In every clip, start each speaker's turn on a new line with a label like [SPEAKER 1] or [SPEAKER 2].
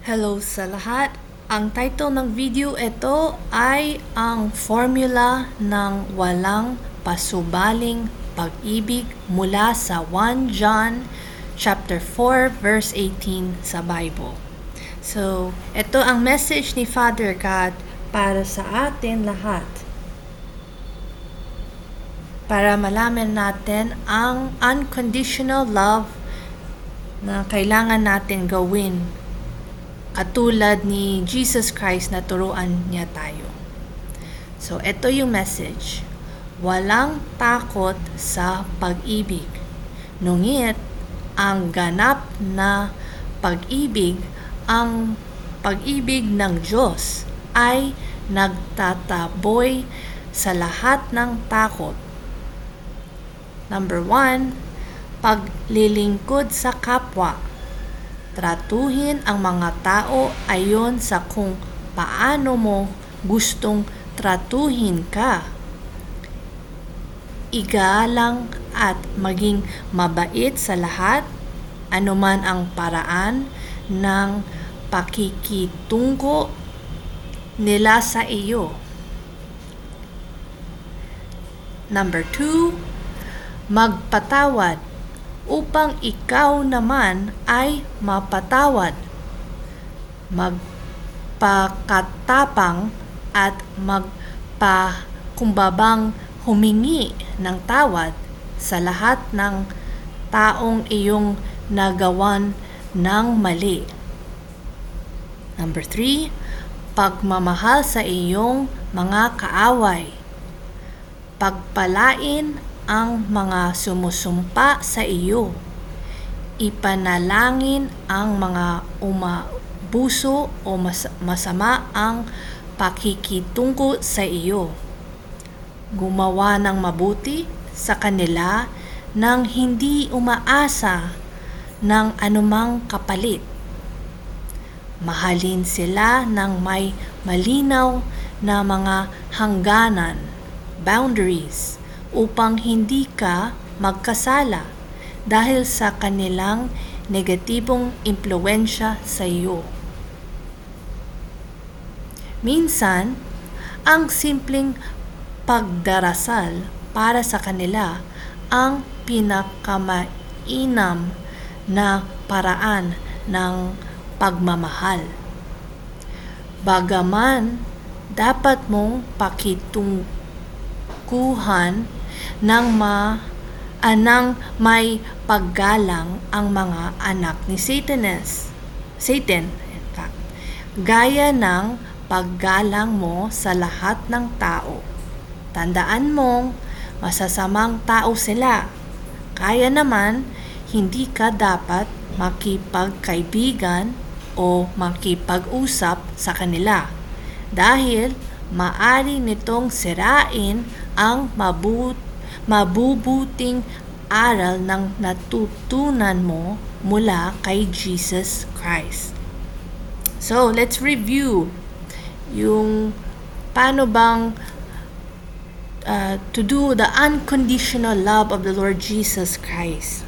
[SPEAKER 1] Hello sa lahat. Ang title ng video ito ay ang formula ng walang pasubaling pag-ibig mula sa 1 John chapter 4 verse 18 sa Bible. So, ito ang message ni Father God para sa atin lahat. Para malaman natin ang unconditional love na kailangan natin gawin katulad ni Jesus Christ na turuan niya tayo. So, ito yung message. Walang takot sa pag-ibig. Ngunit, ang ganap na pag-ibig, ang pag-ibig ng Diyos ay nagtataboy sa lahat ng takot. Number 1, paglilingkod sa kapwa. Tratuhin ang mga tao ayon sa kung paano mo gustong tratuhin ka. Igalang at maging mabait sa lahat, anuman ang paraan ng pakikitungo nila sa iyo. Number 2, magpatawad upang ikaw naman ay mapatawad. Magpakatapang at magpakumbabang humingi ng tawad sa lahat ng taong iyong nagawan ng mali. Number 3, pagmamahal sa iyong mga kaaway. Pagpalain ang mga sumusumpa sa iyo. Ipanalangin ang mga umabuso o masama ang pakikitungo sa iyo. Gumawa ng mabuti sa kanila nang hindi umaasa ng anumang kapalit. Mahalin sila ng may malinaw na mga hangganan, boundaries, upang hindi ka magkasala dahil sa kanilang negatibong impluwensya sa iyo. Minsan, ang simpleng pagdarasal para sa kanila ang pinakamainam na paraan ng pagmamahal. Bagaman, dapat mong pakitungkuhan ng may paggalang ang mga anak ni Satan, gaya ng paggalang mo sa lahat ng tao. Tandaan mong masasamang tao sila, kaya naman hindi ka dapat makipagkaibigan o makipag-usap sa kanila dahil maari nitong sirain ang mabubuting aral ng natutunan mo mula kay Jesus Christ. So, let's review yung paano bang to do the unconditional love of the Lord Jesus Christ.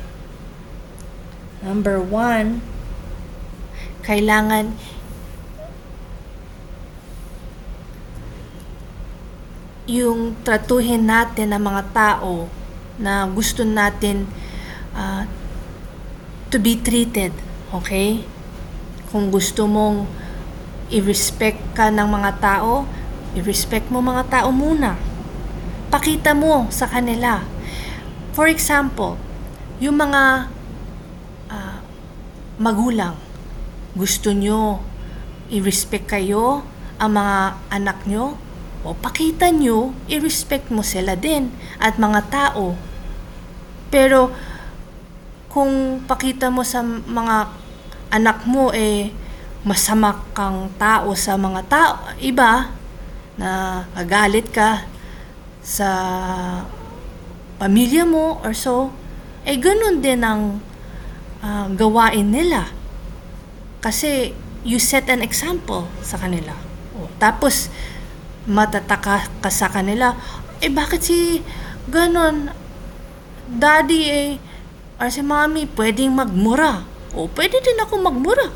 [SPEAKER 1] Number 1, kailangan yung tratuhin natin ng mga tao na gusto natin to be treated, okay? Kung gusto mong i-respect ka ng mga tao, i-respect mo mga tao muna. Pakita mo sa kanila. For example, yung mga magulang, gusto nyo i-respect kayo ang mga anak nyo, o pakita nyo, i-respect mo sila din at mga tao. Pero kung pakita mo sa mga anak mo masama kang tao sa mga tao iba, na magalit ka sa pamilya mo or so, ganun din ang gawain nila. Kasi you set an example sa kanila. Tapos matataka ka sa kanila, bakit si ganon, daddy or si mommy pwedeng magmura, pwede din ako magmura.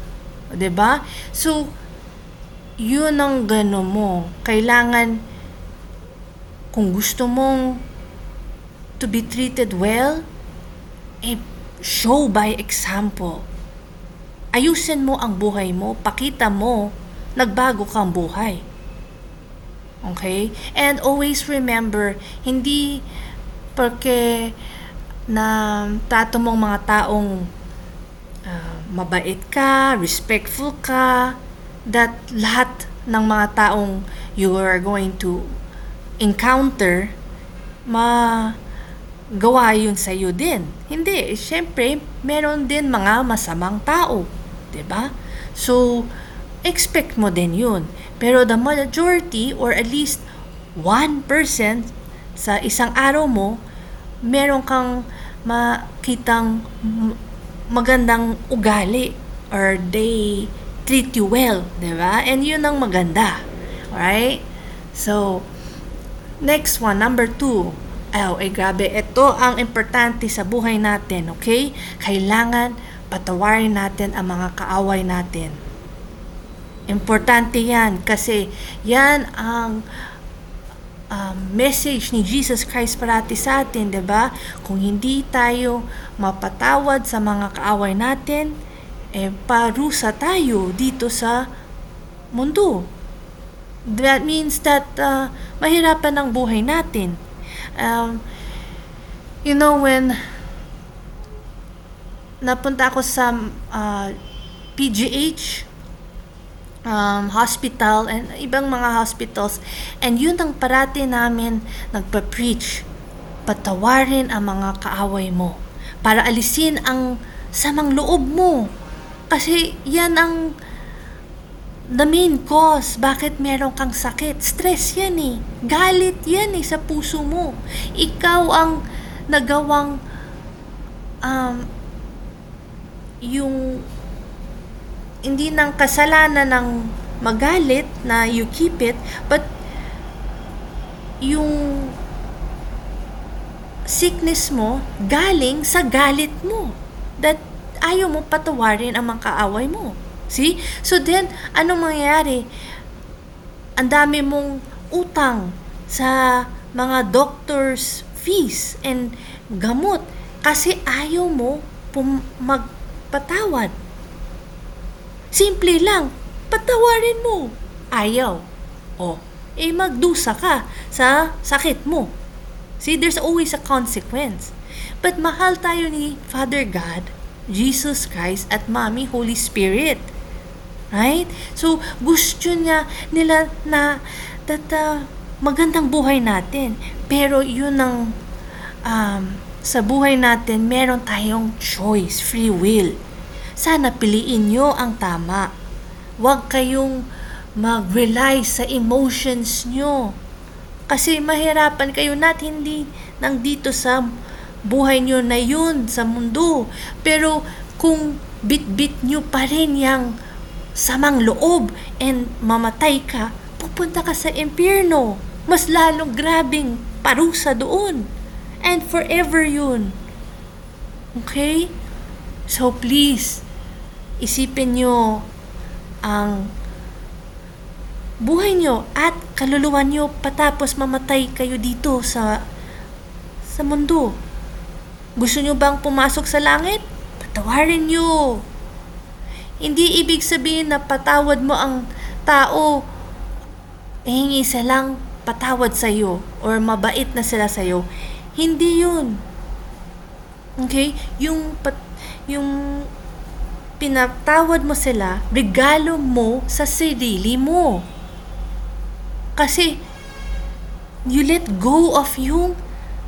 [SPEAKER 1] 'Diba? So, yun ang gano mo. Kailangan, kung gusto mong to be treated well, show by example. Ayusin mo ang buhay mo, pakita mo, nagbago kang buhay. Okay? And always remember, hindi porque na tato mong mga taong mabait ka, respectful ka, that lahat ng mga taong you are going to encounter, gawa yun sa'yo din. Hindi, syempre, meron din mga masamang tao. 'Di ba? So, expect mo din yun. Pero the majority, or at least 1% sa isang araw mo, meron kang makitang magandang ugali, or they treat you well. 'Di ba? And yun ang maganda. Alright? So, next one, number 2. Grabe. Ito ang importante sa buhay natin, okay? Kailangan patawarin natin ang mga kaaway natin. Importante yan kasi yan ang message ni Jesus Christ parati sa atin, 'di ba? Kung hindi tayo mapatawad sa mga kaaway natin, parusa tayo dito sa mundo. That means that mahirapan ang buhay natin. When napunta ako sa PGH hospital and ibang mga hospitals, and yun ang parati namin nagpa-preach, patawarin ang mga kaaway mo para alisin ang samang loob mo, kasi yan ang the main cause bakit meron kang sakit. Stress yan eh. Galit yan eh sa puso mo. Ikaw ang nagawang yung hindi ng kasalanan ng magalit na you keep it, but yung sickness mo galing sa galit mo, that ayaw mo patawarin ang mga kaaway mo. See? So then, anong mangyayari? Ang dami mong utang sa mga doctor's fees and gamot kasi ayaw mo magpatawad. Simple lang, patawarin mo. Ayaw. Magdusa ka sa sakit mo. See, there's always a consequence. But mahal tayo ni Father God, Jesus Christ, at Mommy Holy Spirit. Right? So, gusto nila na magandang buhay natin. Pero yun ang sa buhay natin, meron tayong choice, free will. Sana piliin nyo ang tama. Huwag kayong mag-rely sa emotions nyo. Kasi mahirapan kayo, hindi nandito sa buhay nyo na yun, sa mundo. Pero kung bit-bit nyo pa rin yung samang loob and mamatay ka, pupunta ka sa impyerno. Mas lalong grabing parusa doon. And forever yun. Okay? So please, isipin nyo ang buhay nyo at kaluluwa nyo patapos mamatay kayo dito sa mundo. Gusto nyo bang pumasok sa langit? Patawarin nyo. Hindi ibig sabihin na patawad mo ang tao, hingi silang patawad sa'yo or mabait na sila sa'yo. Hindi yun. Okay? Yung pinatawad mo sila, regalo mo sa sarili mo. Kasi you let go of yung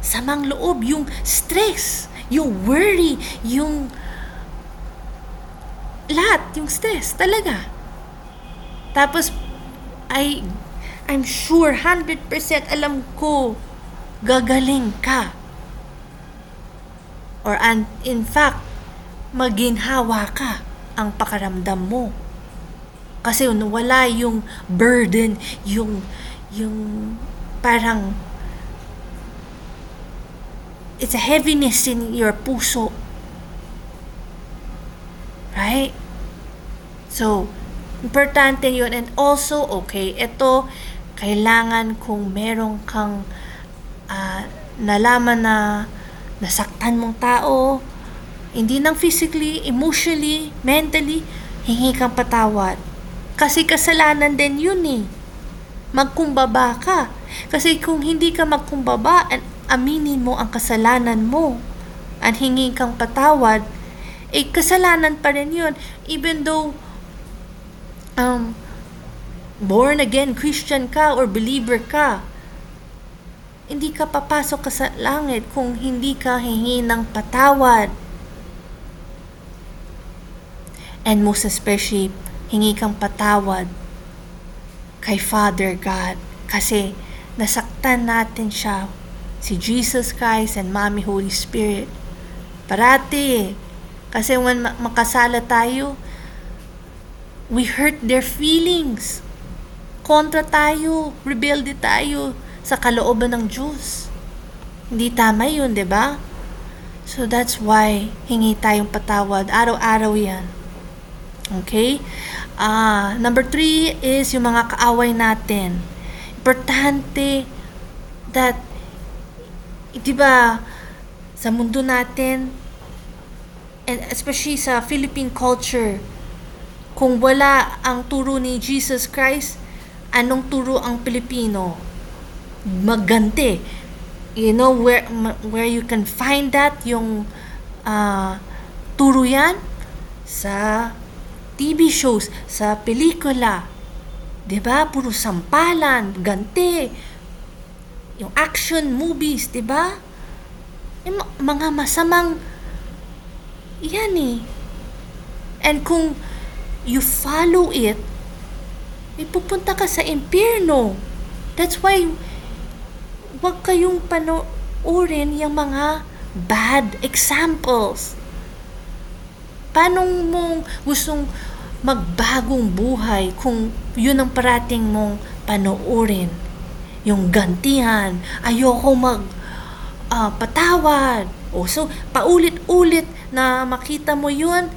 [SPEAKER 1] samang loob, yung stress, yung worry, yung lahat, yung stress talaga. Tapos I'm sure 100% alam ko gagaling ka. Or in fact, maginhawa ka ang pakaramdam mo. Kasi wala yung burden, yung parang it's a heaviness in your puso. Right? So So, importante yun. And also, okay, ito, kailangan kung meron kang nalaman na nasaktan mong tao, hindi lang physically, emotionally, mentally, hingi kang patawad. Kasi kasalanan din yun eh. Magkumbaba ka. Kasi kung hindi ka magkumbaba at aminin mo ang kasalanan mo at hingi kang patawad, kasalanan pa rin yun. Even though born again Christian ka or believer ka, hindi ka papasok ka sa langit kung hindi ka hingi ng patawad. And most especially, hingi kang patawad kay Father God. Kasi nasaktan natin siya, si Jesus Christ and Mommy Holy Spirit. Parati. Kasi when makasala tayo, we hurt their feelings. Kontra tayo, rebelde tayo sa kalooban ng Diyos. Hindi tama yun, di ba? So that's why hingi tayong patawad. Araw-araw yan. Okay? Number 3 is yung mga kaaway natin. Importante that, di ba, sa mundo natin, and especially sa Philippine culture, kung wala ang turo ni Jesus Christ, anong turo ang Pilipino? Magganti. You know where you can find that, yung turo yan? Sa TV shows, sa pelikula. 'Di ba? Puro sampalan, ganti. Yung action movies, 'di ba? Mga masamang yan eh. And kung you follow it, pupunta ka sa impyerno. That's why wag kayong panoorin yung mga bad examples. Paano mong gustong magbagong buhay kung yun ang parating mong panoorin? Yung gantihan, ayoko patawad. So, paulit-ulit na makita mo yun,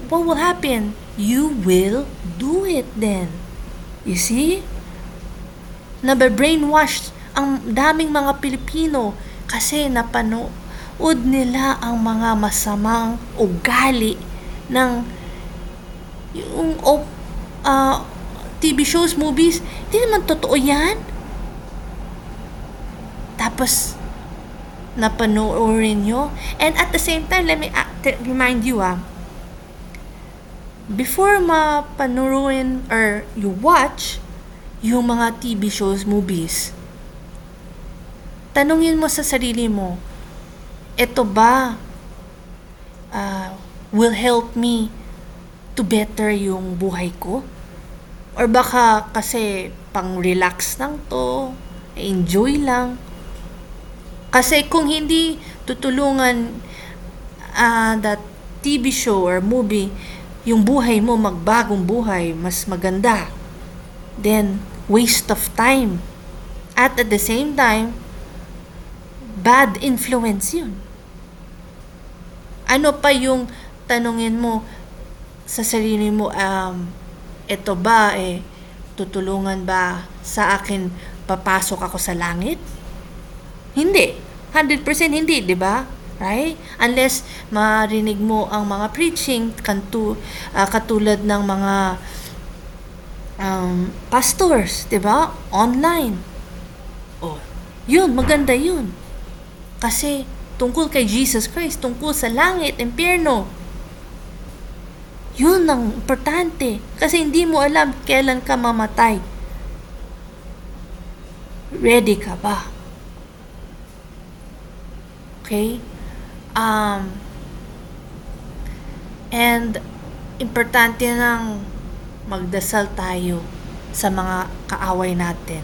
[SPEAKER 1] what will happen? You will do it then. You see? Nabe-brainwash ang daming mga Pilipino kasi napanood nila ang mga masamang ugali ng yung TV shows, movies. Hindi naman totoo yan. Tapos napanoorin nyo. And at the same time, let me remind you, before mapanoorin or you watch yung mga TV shows, movies, tanungin mo sa sarili mo, ito ba will help me to better yung buhay ko? Or baka kasi pang relax lang to, enjoy lang. Kasi kung hindi tutulungan that TV show or movie yung buhay mo magbagong buhay, mas maganda, then waste of time. At the same time, bad influence yun. Ano pa yung tanungin mo sa sarili mo, ito ba, tutulungan ba sa akin papasok ako sa langit? Hindi. 100% hindi, di ba? Right? Unless marinig mo ang mga preaching katulad ng mga pastors, di ba? Online. Yun, maganda yun. Kasi tungkol kay Jesus Christ, tungkol sa langit, impyerno. Yun ang importante. Kasi hindi mo alam kailan ka mamatay. Ready ka ba? Okay? And importante nang magdasal tayo sa mga kaaway natin.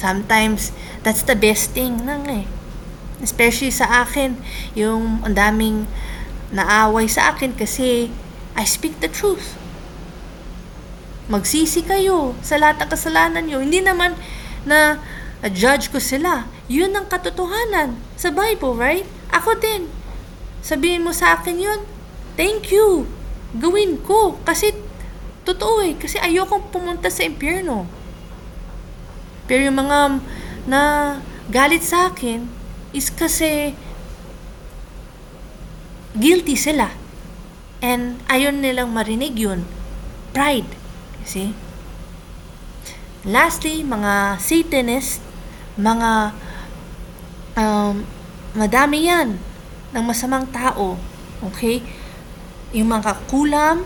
[SPEAKER 1] Sometimes, that's the best thing nang Especially sa akin, yung ang daming naaway sa akin kasi I speak the truth. Magsisi kayo sa lahat ng kasalanan nyo. Hindi naman na judge ko sila. Yun ang katotohanan sa Bible, right? Ako din. Sabihin mo sa akin yun, thank you. Gawin ko. Kasi Totoo eh, kasi ayokong pumunta sa impyerno. Pero yung mga na galit sa akin is kasi guilty sila. And ayon nilang marinig yun. Pride. See? Lastly, mga Satanist, mga madami yan ng masamang tao. Okay? Yung mga kakulam,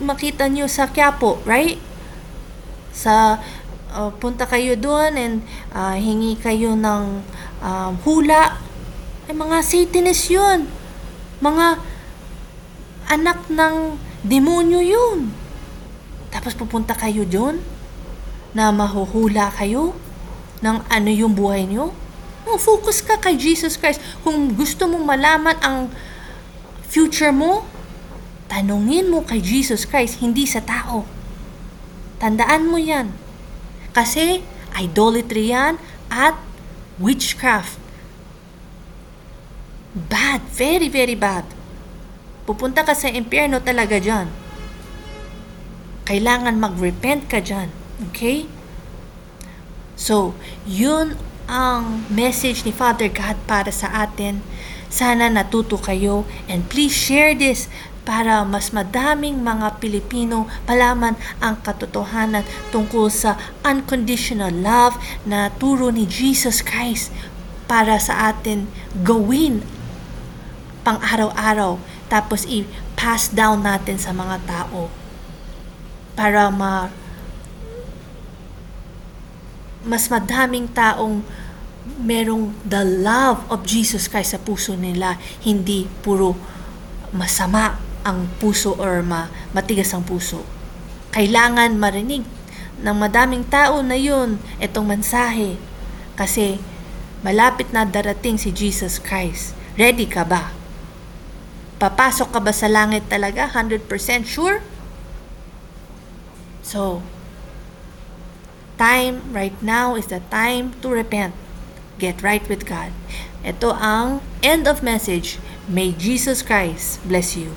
[SPEAKER 1] makita nyo sa Quiapo, right? Sa punta kayo doon and hingi kayo ng hula. Ay, mga Satanist yun. Mga anak ng demonyo yun. Tapos pupunta kayo doon na mahuhula kayo ng ano yung buhay nyo. No, focus ka kay Jesus Christ. Kung gusto mong malaman ang future mo, tanungin mo kay Jesus Christ, hindi sa tao. Tandaan mo yan. Kasi idolatry yan at witchcraft. Bad. Very, very bad. Pupunta ka sa impyerno talaga dyan. Kailangan mag-repent ka dyan. Okay? So, yun ang message ni Father God para sa atin. Sana natuto kayo and please share this para mas madaming mga Pilipino malaman ang katotohanan tungkol sa unconditional love na turo ni Jesus Christ para sa atin gawin pang araw-araw tapos i-pass down natin sa mga tao para mas madaming taong merong the love of Jesus Christ sa puso nila, hindi puro masama ang puso or matigas ang puso. Kailangan marinig ng madaming tao na yun itong mensahe kasi malapit na darating si Jesus Christ. Ready ka ba? Papasok ka ba sa langit talaga? 100% sure? So, time right now is the time to repent. Get right with God. Ito ang end of message. May Jesus Christ bless you.